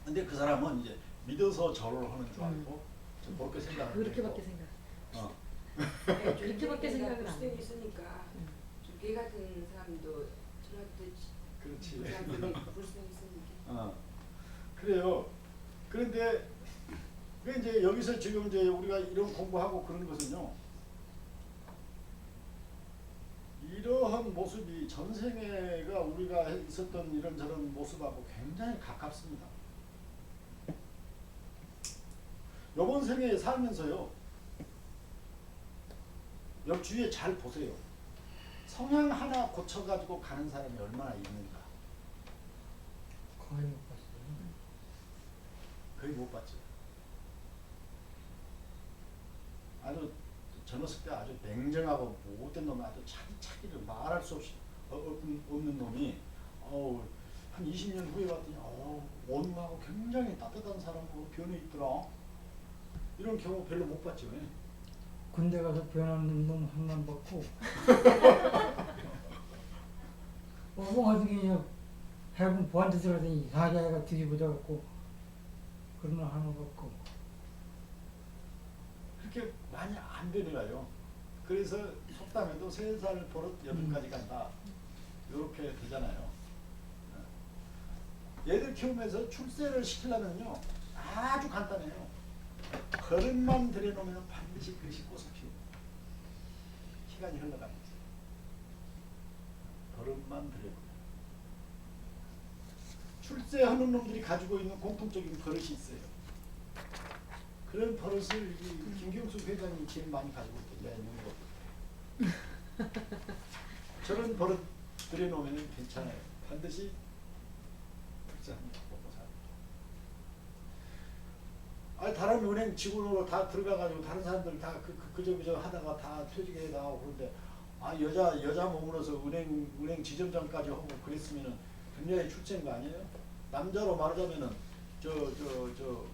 근데 그 사람은 이제 믿어서 절을 하는 줄 알고 좀 그렇게 생각을 그렇게밖에 했고. 생각. 그렇게밖에 생각을 안 해. 있으니까 개 같은 사람도 저한테 그렇지. 불성이 있으니까. 그래요. 그런데 그 이제 여기서 지금 이제 우리가 이런 공부하고 그런 것은요, 이러한 모습이 전생애가 우리가 있었던 이런저런 모습하고 굉장히 가깝습니다. 이번 생애에 살면서요, 옆 주위에 잘 보세요. 성향 하나 고쳐가지고 가는 사람이 얼마나 있는가. 거의 못 봤어요. 거의 못 봤죠. 젊었을 때 아주 냉정하고 못된 놈이 아주 차기를 말할 수 없이 없는 놈이 한 20년 후에 봤더니 온화하고 굉장히 따뜻한 사람으로 변해 있더라. 이런 경우 별로 못 봤죠. 군대 가서 변하는 놈 한만 봤고 어디 해군 보안대 들어가더니 사자애가 뒤집어져갖고 그런 놈 하나 봤고 그렇게 많이 안 변해가요. 그래서 속담에도 3살 버릇 8가지 간다. 이렇게 되잖아요. 얘들 키우면서 출세를 시키려면요 아주 간단해요. 버릇만 들여놓으면 반드시 그것이 꽃을 피웁니다. 시간이 흘러가면서 버릇만 들여놓으면 출세하는 놈들이 가지고 있는 공통적인 버릇이 있어요. 그런 버릇을 김경수 회장이 제일 많이 가지고 있던데 저런 버릇 들여놓으면 괜찮아요. 반드시 먹고 살아요. 다른 은행 직원으로 다 들어가가지고 다른 사람들 다 그저 하다가 다 퇴직해 나오고 그런데 여자 몸으로서 은행 지점장까지 하고 그랬으면은 굉장히 출세인 거 아니에요? 남자로 말하자면은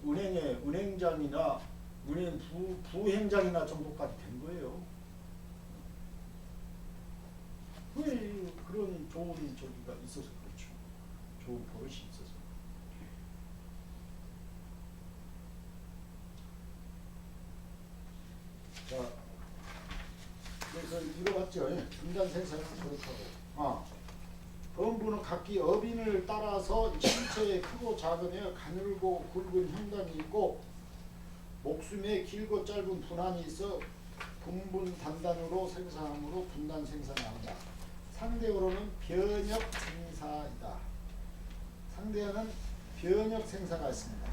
은행의 은행장이나 은행 부행장이나 정도까지 된 거예요. 왜 그런 좋은 저기가 있어서 그렇죠. 좋은 버릇이 있어서. 자, 그래서 읽어봤죠. 분단 생산은 그렇다고. 범부는 각기 어빈을 따라서 신체에 크고 작으며 가늘고 굵은 형단이 있고 목숨에 길고 짧은 분한이 있어 분분 단단으로 생산함으로 분단 생산을 한다. 상대어로는 변역 생사이다. 상대어는 변역 생사가 있습니다.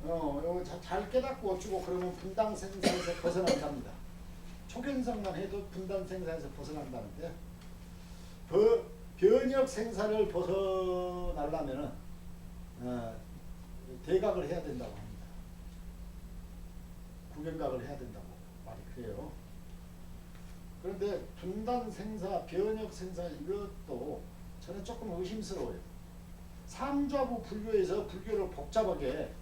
이거 잘 깨닫고 어쩌고 그러면 분단 생사에서 벗어난답니다. 초견상만 해도 분단 생사에서 벗어난다는데 변역 생사를 벗어나려면은 대각을 해야 된다고 합니다. 구경각을 해야 된다고 말이 그래요. 그런데 분단 생사, 변역 생사 이것도 저는 조금 의심스러워요. 삼좌부 불교에서 불교를 복잡하게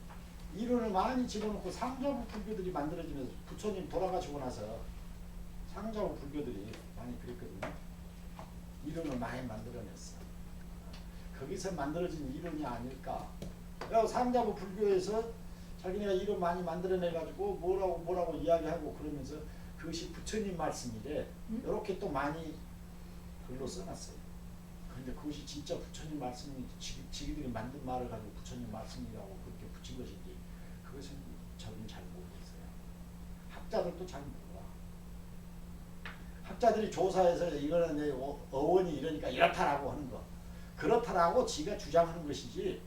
이론을 많이 집어넣고 삼좌부 불교들이 만들어지면서 부처님 돌아가시고 나서 상좌부 불교들이 많이 그랬거든요. 이론을 많이 만들어냈어. 거기서 만들어진 이론이 아닐까. 상자부 불교에서 자기네가 이론 많이 만들어내가지고 뭐라고 이야기하고 그러면서 그것이 부처님 말씀이래. 이렇게 또 많이 글로 써놨어요. 그런데 그것이 진짜 부처님 말씀이 지기들이 만든 말을 가지고 부처님 말씀이라고 그렇게 붙인 것인지 그것은 저는 잘 모르겠어요. 학자들도 잘 몰라. 학자들이 조사해서 이거는 어원이 이러니까 이렇다라고 하는 거. 그렇다라고 지가 주장하는 것이지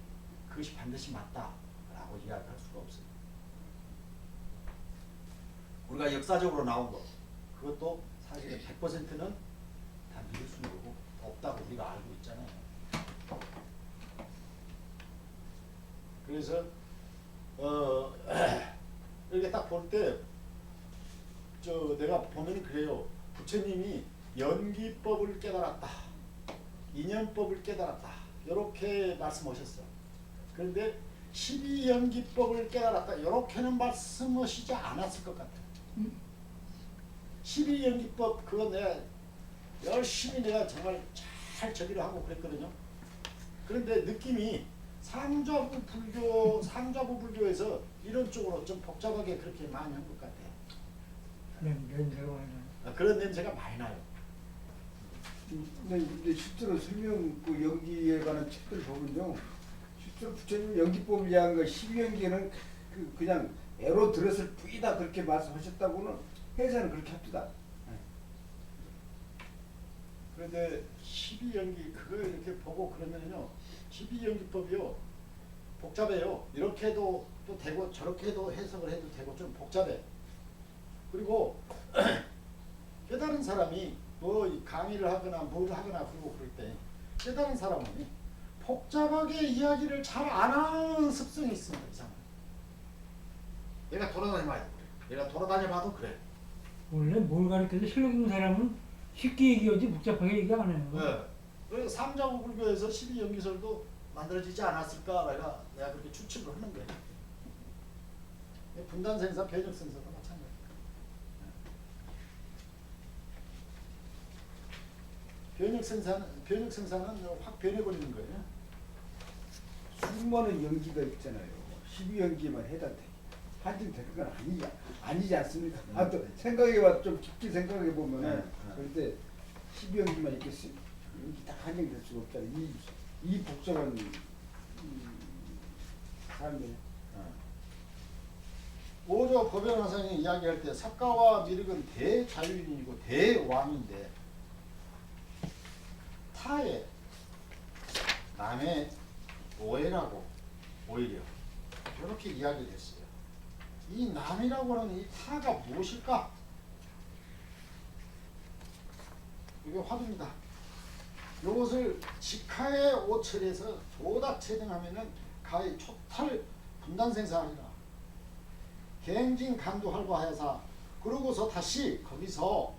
그것이 반드시 맞다라고 이야기할 수가 없어요. 우리가 역사적으로 나온 거 그것도 사실 100%는 다 믿을 수는 없다고 우리가 알고 있잖아요. 그래서 이렇게 딱 볼 때 내가 보면 그래요. 부처님이 연기법을 깨달았다. 인연법을 깨달았다. 이렇게 말씀하셨어. 그런데 12연기법을 깨달았다. 이렇게는 말씀하시지 않았을 것 같아. 12연기법 그거 내가 열심히 내가 정말 잘 저기를 하고 그랬거든요. 그런데 느낌이 상좌부 불교에서 이런 쪽으로 좀 복잡하게 그렇게 많이 한 것 같아. 냄새가 많이 나요. 그런 냄새가 많이 나요. 근데 실제로 설명 그 연기에 관한 책들 보면요, 실제로 부처님 연기법을 이야기한 거 12연기는 그냥 애로 들었을 뿐이다 그렇게 말씀하셨다고는 해석은 그렇게 합니다. 그런데 12연기 그거 이렇게 보고 그러면요 12연기법이요 복잡해요. 이렇게도 또 되고 저렇게도 해석을 해도 되고 좀 복잡해. 그리고 깨달은 사람이 뭐 강의를 하거나 뭘 하거나 그러고 그럴 때 깨달은 사람은 복잡하게 이야기를 잘 안 하는 습성이 있습니다. 이 사람. 내가 돌아다녀봐도 그래. 내가 돌아다녀봐도 그래. 원래 뭘 가르쳐도 실력 있는 사람은 쉽게 얘기하지 복잡하게 얘기 안 해요. 네. 그래서 삼자구 불교에서 12연기설도 만들어지지 않았을까 내가 그렇게 추측을 하는 거예요. 분단생사, 변혁생사도 마찬가지예요. 변혁생사는 확 변해버리는 거예요. 수많은 연기가 있잖아요. 12연기만 해도 하긴 되는 건 아니지 않습니까? 아, 또 생각해봐 좀 깊게 생각해 보면은 그런데 12연기만 있겠어요? 연기 다 한정될 수가 없잖아요. 이 복잡한 삶에. 오조 법연화상이 이야기할 때 석가와 미륵은 대자유인이고 대왕인데 타의 남의 오해라고 오히려 이렇게 이야기를 했어요. 이 남이라고 하는 이 타가 무엇일까? 이게 화두입니다. 이것을 직하에 오철해서 조다 체증하면은 가히 초탈 분단생사하리라. 갱진 간두할과하여사 그러고서 다시 거기서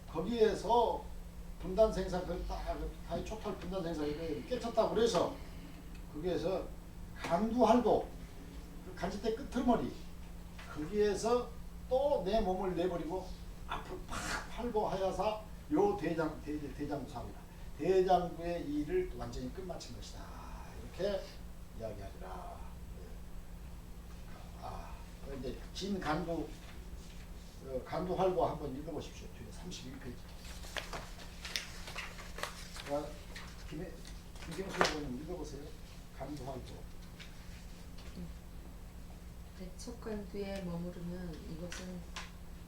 거기에서 분단생사 가히 초탈 분단생사 이거 깨쳤다 그래서 거기에서 간두할도 그 간지대 끝머리 거기에서 또 내 몸을 내버리고 앞으로 팍 팔고 하여사 요 대장부 사업이다. 대장부의 일을 완전히 끝마친 것이다. 이렇게 이야기하리라. 이제 진간두 간두할고 한번 읽어보십시오. 뒤에 32페이지. 김경수 의원님 읽어보세요. 간두할고. 백척간두에 머무르면 이것은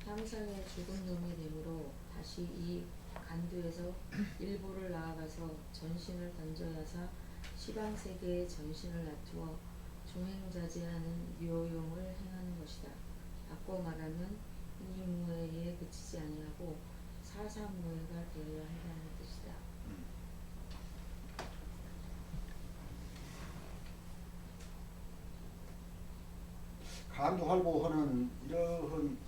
향상의 죽은 놈이 되므로 다시 이 간두에서 일부를 나아가서 전신을 던져야사 시방세계에 전신을 놔두어 중행자제하는 묘용을 행하는 것이다. 바꿔 말하면 이무해에 그치지 아니하고 사사무해가 되어야 한다는 뜻이다. 간두할고 하는 이러한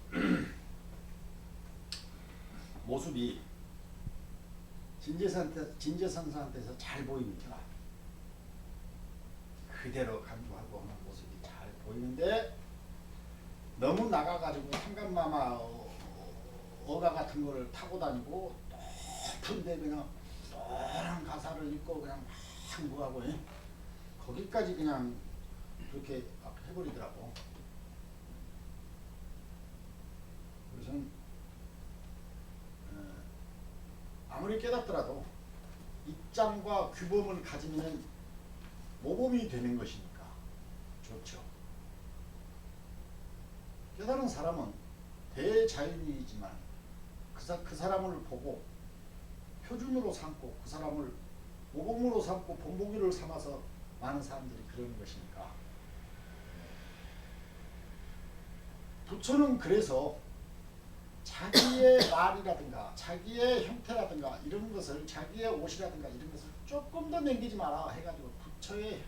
모습이 진제선사한테서 잘 보입니다. 그대로 간두하고 하는 모습이 잘 보이는데 너무 나가가지고 상감마마 어가 같은 거를 타고 다니고 높은데 그냥 노란 가사를 입고 그냥 막 뭐하고 거기까지 그냥 그렇게 막 해버리더라고. 그래서 아무리 깨닫더라도 입장과 규범을 가지면 모범이 되는 것이니까 좋죠. 깨달은 사람은 대자연이지만 그 사람을 보고 표준으로 삼고 그 사람을 모범으로 삼고 본보기를 삼아서 많은 사람들이 그러는 것이니까. 부처는 그래서 자기의 말이라든가 자기의 형태라든가 이런 것을 자기의 옷이라든가 이런 것을 조금 더 남기지 마라 해가지고 부처의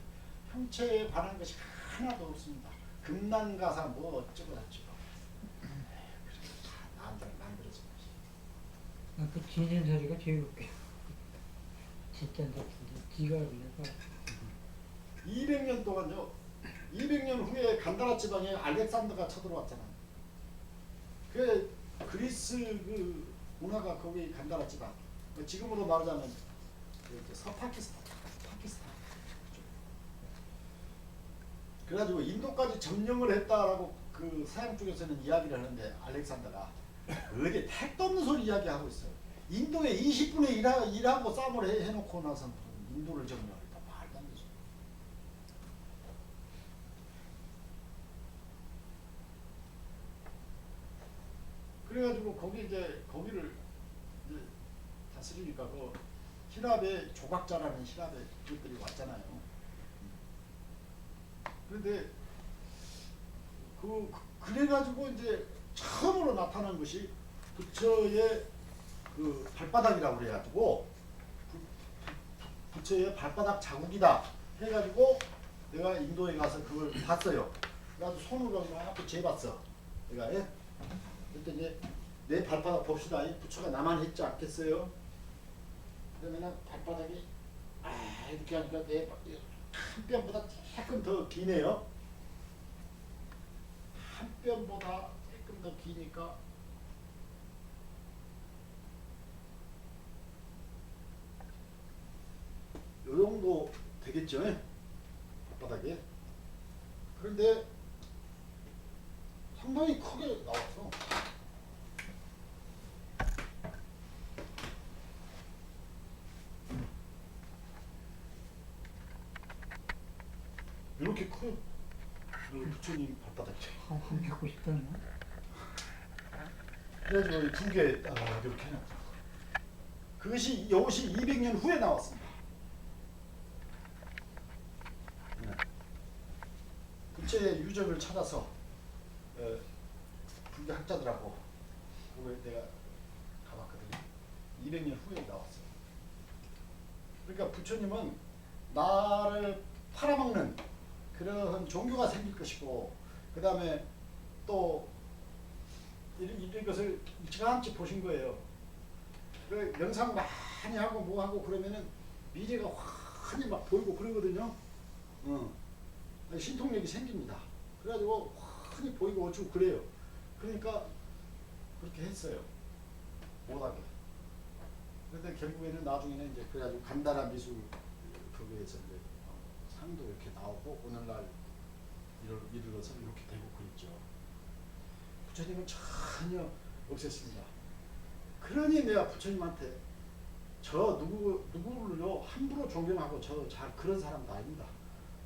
형체에 관한 것이 하나도 없습니다. 금난가사 뭐 어쩌고 저쩌고 그래서 다 만들어진 것이. 그 진행소리가 제일 웃겨. 진짜 같은데 기가 그래서 200년 동안요. 200년 후에 간다라 지방에 알렉산더가 쳐들어왔잖아요. 그 그리스 그 문화가 거기 간다라 지방. 지금으로 말하자면 서파키스탄, 파키스탄. 그래가지고 인도까지 점령을 했다라고 그 서양 쪽에서는 이야기를 하는데 알렉산더가 어디 택도 없는 소리 이야기하고 있어요. 인도에 20분의 1하고 싸움을 해놓고 나서 인도를 점령했다. 말도 안 되죠. 그래가지고 거기를 이제 다스리니까 그 히랍의 조각자라는 히랍의 그들이 왔잖아요. 그런데 그래가지고 이제 처음으로 나타난 것이 부처의 그 발바닥이라고 그래가지고 부처의 발바닥 자국이다 해가지고 내가 인도에 가서 그걸 봤어요. 나도 손으로 이렇게 재봤어. 내가 예? 그랬더니 내 발바닥 봅시다. 이 부처가 나만 했지 않겠어요? 그러면은 발바닥이 이렇게 하니까 내 한 뼘보다 조금 더 기네요. 한 뼘보다 조금 더 기니까 요 정도 되겠죠? 발바닥에. 그런데 상당히 크게 나왔어. 이렇게 커요. 우리 부처님 발바닥이. 한번 뵙고 싶다네. 그래가지고 두 개 이렇게 해놨더라고. 그것이 이것이 200년 후에 나왔습니다. 네. 부처의 유적을 찾아서 불교학자들하고 그걸 내가 가봤거든요. 200년 후에 나왔어요. 그러니까 부처님은 나를 팔아먹는 그런 종교가 생길 것이고, 그 다음에 또 이런 것을 일찌감치 보신 거예요. 그 명상 많이 하고 뭐 하고 그러면은 미래가 환히 막 보이고 그러거든요. 신통력이 생깁니다. 그래가지고 환히 보이고 어쩌고 그래요. 그러니까 그렇게 했어요. 못하게. 그런데 결국에는 나중에는 이제 그래가지고 간단한 미술 그거에서 이제 상도 이렇게 나오고 오늘날 이르러서 이렇게 되고 그랬죠. 부처님은 전혀 없앴습니다. 그러니 내가 부처님한테 저 누구를요 함부로 존경하고 저 잘 그런 사람도 아닙니다.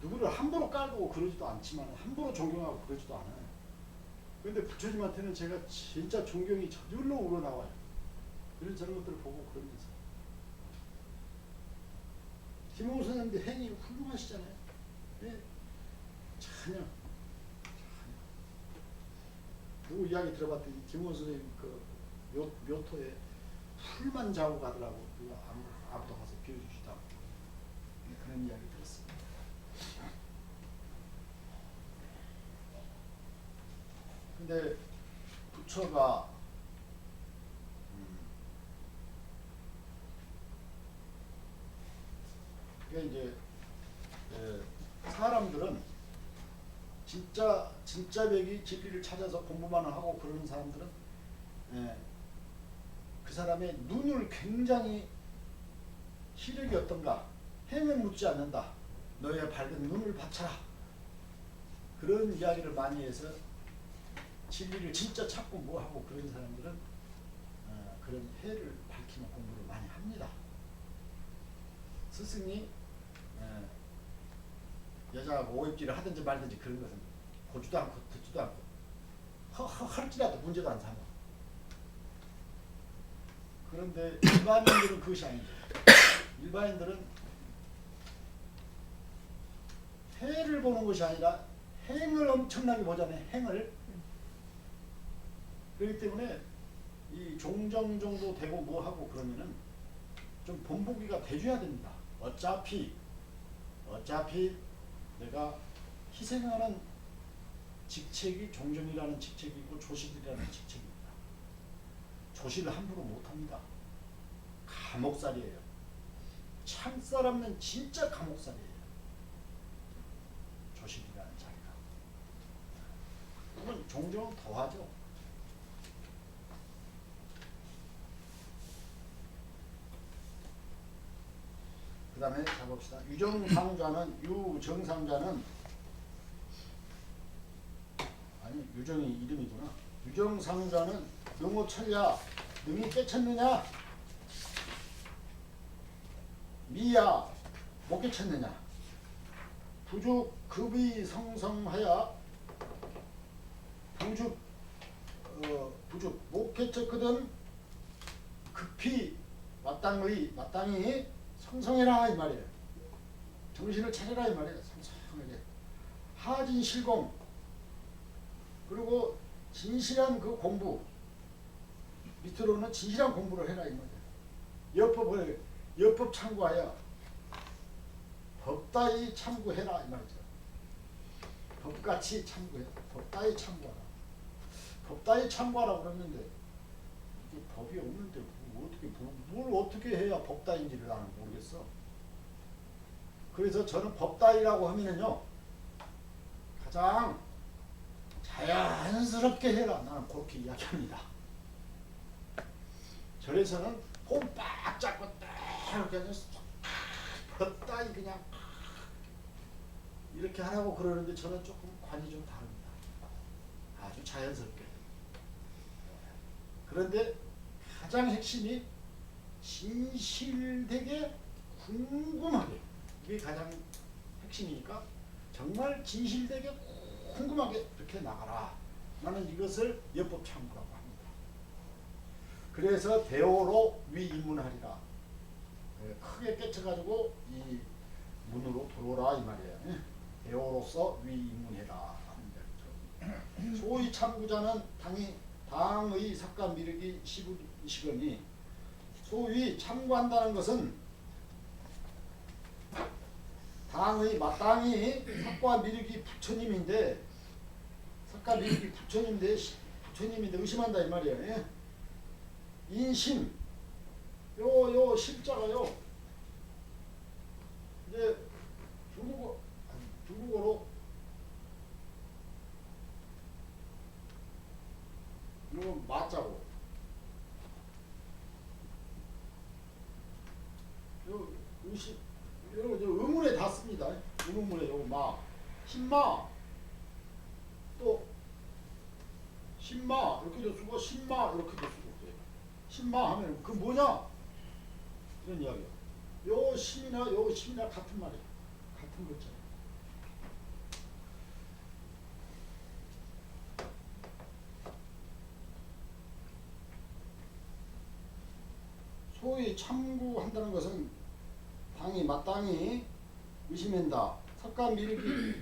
누구를 함부로 깔고 그러지도 않지만 함부로 존경하고 그러지도 않아요. 그런데 부처님한테는 제가 진짜 존경이 저절로 우러나와요. 저런 것들을 보고 그러면서 김홍 선생님도 행위 훌륭하시잖아요. 예? 전혀 누구 이야기 들어봤더니 김홍 선생님 그 묘토에 풀만 자고 가더라고. 누가 아무도 가서 비워주지도 않고. 그런 이야기 들었습니다. 근데 부처가 그게 이제 사람들은 진짜 백이 진리를 찾아서 공부만 하고 그러는 사람들은 그 사람의 눈을 굉장히 시력이 어떤가 행을 묻지 않는다. 너의 밝은 눈을 바쳐라. 그런 이야기를 많이 해서 진리를 진짜 찾고 뭐하고 그런 사람들은 그런 해를 밝히는 공부를 많이 합니다. 스승이 여자하고 오입질을 하든지 말든지 그런 것은 보지도 않고 듣지도 않고 할지라도 문제도 안 삼아. 그런데 일반인들은 그것이 아니죠. 일반인들은 해를 보는 것이 아니라 행을 엄청나게 보잖아요. 행을. 그렇기 때문에 이 종정 정도 되고 뭐하고 그러면은 좀 본보기가 돼줘야 됩니다. 어차피 내가 희생하는 직책이 종정이라는 직책이 있고 조실이라는 직책입니다. 조실을 함부로 못합니다. 감옥살이에요. 참사람은 진짜 감옥살이에요. 조실이라는 자리가. 그건 종정은 더하죠. 그 다음에 잡읍시다. 유정상자는 아니 유정이 이름이구나. 유정상자는 능오철야 능이 깨쳤느냐 미야 못 깨쳤느냐 부죽 급이 성성하야 부죽 못 깨쳤거든 급히 마땅히 성성해라 이 말이에요. 정신을 차려라 이 말이에요. 성성하게 하진실공 그리고 진실한 그 공부 밑으로는 진실한 공부를 해라 이 말이에요. 여법 참고하여 법다이 참고해라 이 말이죠. 법같이 참고해. 법다이 참고하라. 법다이 참고하라 그러는데 이게 법이 없는데 뭘 어떻게 해야 법다인지를 나는 모르겠어. 그래서 저는 법다이라고 하면은요 가장 자연스럽게 해라. 나는 그렇게 이야기합니다. 절에서는 폼빡 잡고 딱 이렇게 해서 법다이 그냥 이렇게 하라고 그러는데 저는 조금 관이 좀 다릅니다. 아주 자연스럽게. 그런데 가장 핵심이 진실되게 궁금하게, 이게 가장 핵심이니까 정말 진실되게 궁금하게 이렇게 나가라. 나는 이것을 여법 참고라고 합니다. 그래서 대오로 위임문하리라. 크게 깨쳐가지고 이 문으로 들어오라 이 말이에요. 대오로서 위임문해라. 소위 참구자는 당의 삭과 미륵이 시부이시거니, 소위 참고한다는 것은 당의 마땅히 삭과 미륵이 부처님인데, 삭과 미륵이 부처님인데 의심한다 이 말이에요. 예? 인심 요 실자가요 이제 중국어로 이거 맞자고 요 의심 요 의문에 닿습니다. 의문에 요거 마 신마 또 신마 이렇게도 쓰고 신마 이렇게도 쓰고 그래요. 신마 하면 그 뭐냐 이런 이야기야. 요 심이나 같은 말이야. 같은 글자야. 소위 참구한다는 것은 당이 마땅히 의심한다. 삭과 미륵이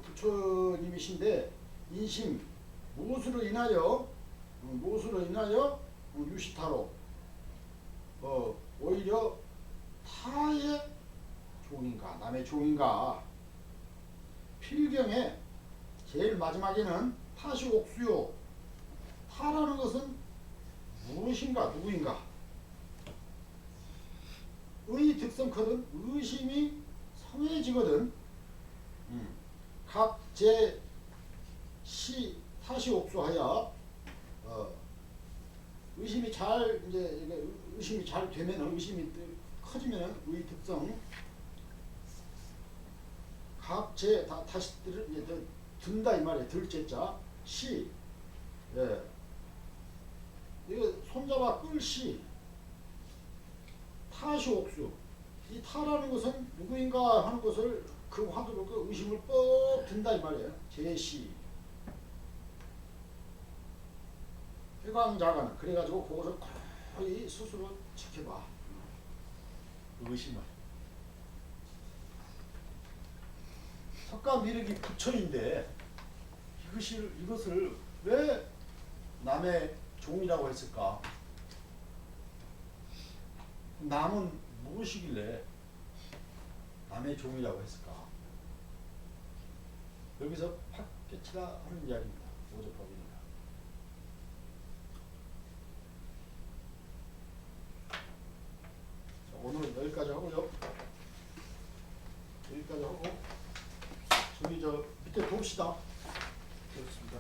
부처님이신데 인심 무엇으로 인하여 유시타로 오히려 타의 종인가 남의 종인가. 필경에 제일 마지막에는 타시 옥수요. 타라는 것은 무엇인가 누구인가. 의 득성커든 의심이 성해지거든. 각 제 시 타시 옥수하여 의심이 잘 되면은 의심이 커지면은 의 득성 각 제 다시 이제 든다 이 말이에요. 들제자 시 예. 이거 손잡아 끌시 타시 옥수. 이 타라는 것은 누구인가 하는 것을 그 화두로 그 의심을 뻑 든다 이 말이에요. 제시 회광자가는 그래가지고 그것을 거의 스스로 지켜봐. 의심을. 삭과 미륵이 부처인데 이것을 왜 남의 종이라고 했을까? 남은 무엇이길래 남의 종이라고 했을까? 여기서 팍 깨치라 하는 이야기입니다. 오조법입니다. 오늘은 여기까지 하고요. 여기까지 하고 저기 저 밑에 봅시다. 그렇습니다.